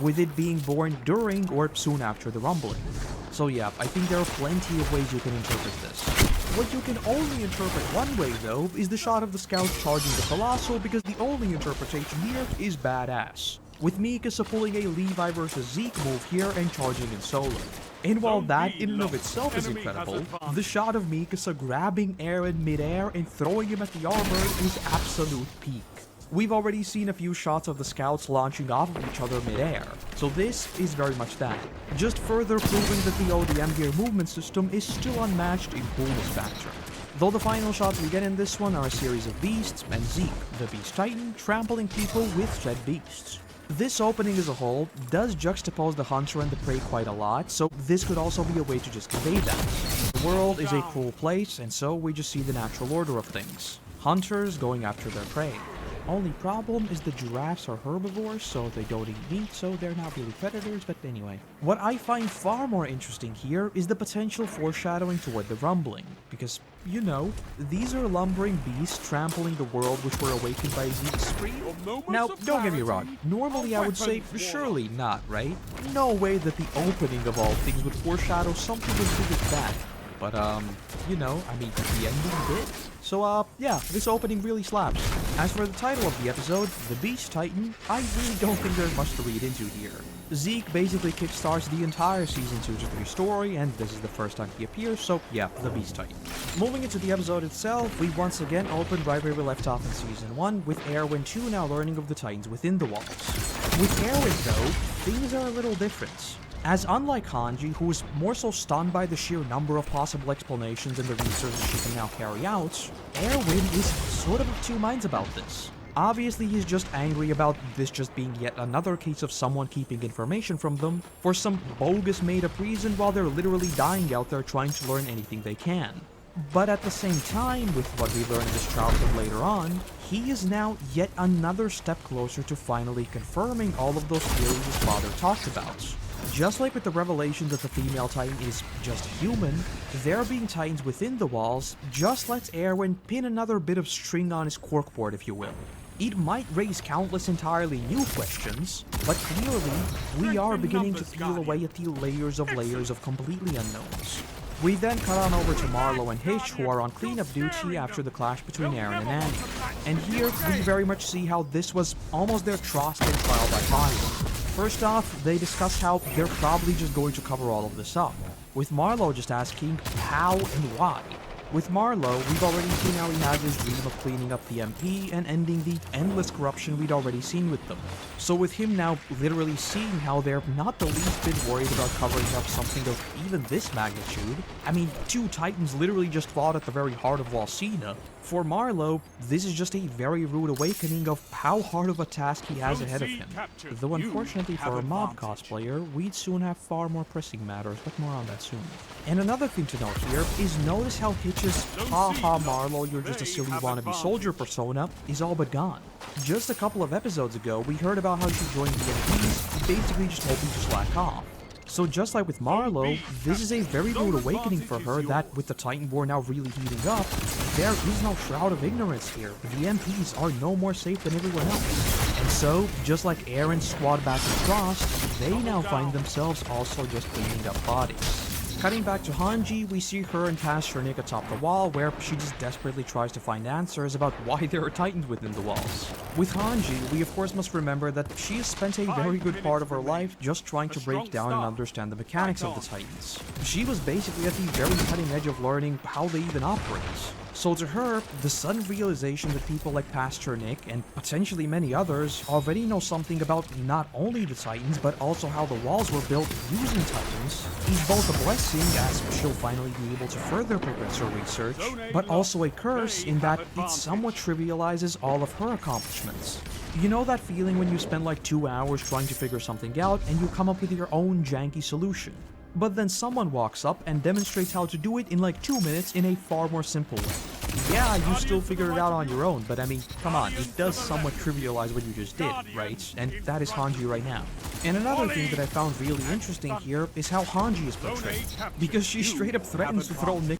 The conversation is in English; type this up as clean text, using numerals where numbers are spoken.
with it being born during or soon after the rumbling. So yeah, I think there are plenty of ways you can interpret this. What you can only interpret one way though is the shot of the scouts charging the Colossal, because the only interpretation here is badass, with Mikasa pulling a Levi versus Zeke move here and charging in solo. And while that in and of itself is incredible, the shot of Mikasa grabbing Eren mid-air and throwing him at the armor is absolute peak. We've already seen a few shots of the scouts launching off of each other mid-air, so this is very much that. Just further proving that the ODM gear movement system is still unmatched in coolness factor. Though the final shots we get in this one are a series of beasts and Zeke, the Beast Titan, trampling people with said beasts. This opening as a whole does juxtapose the hunter and the prey quite a lot, so this could also be a way to just convey that. The world is a cruel place, and so we just see the natural order of things. Hunters going after their prey. Only problem is the giraffes are herbivores, so they don't eat meat, so they're not really predators, but anyway. What I find far more interesting here is the potential foreshadowing toward the rumbling, because, you know, these are lumbering beasts trampling the world which were awakened by Zeke's scream. Now, don't get me wrong, normally I would say, surely not, right? No way that the opening of all things would foreshadow something as big as that. But, you know, I mean, the ending did. So, yeah, this opening really slaps. As for the title of the episode, The Beast Titan, I really don't think there's much to read into here. Zeke basically kickstarts the entire Season 2-3 story, and this is the first time he appears, so yeah, The Beast Titan. Moving into the episode itself, we once again open right where we left off in Season 1, with Erwin 2 now learning of the Titans within the walls. With Erwin, though, things are a little different. As unlike Hanji, who is more so stunned by the sheer number of possible explanations and the research she can now carry out, Erwin is sort of two minds about this. Obviously, he's just angry about this just being yet another case of someone keeping information from them for some bogus made-up reason while they're literally dying out there trying to learn anything they can. But at the same time, with what we learn in his childhood later on, he is now yet another step closer to finally confirming all of those theories his father talked about. Just like with the revelation that the female Titan is just human, there being Titans within the walls just lets Erwin pin another bit of string on his corkboard, if you will. It might raise countless entirely new questions, but clearly, we are beginning to peel away at the layers of completely unknowns. We then cut on over to Marlo and Hitch, who are on cleanup duty after the clash between Eren and Annie. And here, we very much see how this was almost their Trosten trial by fire. First off, they discuss how they're probably just going to cover all of this up, with Marlo just asking how and why. With Marlo, we've already seen how he had this dream of cleaning up the MP and ending the endless corruption we'd already seen with them. So with him now literally seeing how they're not the least bit worried about covering up something of even this magnitude, I mean, two Titans literally just fought at the very heart of Walsina. For Marlo, this is just a very rude awakening of how hard of a task he has ahead of him. Though unfortunately for a mob cosplayer, we'd soon have far more pressing matters, but more on that soon. And another thing to note here is notice how Hitch's "haha Marlo, you're just a silly wannabe soldier" persona is all but gone. Just a couple of episodes ago, we heard about how she joined the MPs, basically just hoping to slack off. So just like with Marlo, this is a very rude awakening for her that, with the Titan War now really heating up, there is no shroud of ignorance here. The MPs are no more safe than everyone else. And so, just like Eren's squad back in Frost, they now find themselves also just cleaning up bodies. Cutting back to Hanji, we see her and Pasternak atop the wall, where she just desperately tries to find answers about why there are Titans within the walls. With Hanji, we of course must remember that she has spent a very good part of her life just trying to break down and understand the mechanics of the Titans. She was basically at the very cutting edge of learning how they even operate. So to her, the sudden realization that people like Pasternak and potentially many others already know something about not only the Titans but also how the walls were built using Titans is both a blessing, as she'll finally be able to further progress her research, but also a curse in that it somewhat trivializes all of her accomplishments. You know that feeling when you spend like 2 hours trying to figure something out and you come up with your own janky solution? But then someone walks up and demonstrates how to do it in like 2 minutes in a far more simple way. Yeah, you still figured it out on your own, but I mean, come on, it does somewhat trivialize what you just did, right? And that is Hanji right now. And another thing that I found really interesting here is how Hanji is portrayed, because she straight up threatens to throw Nick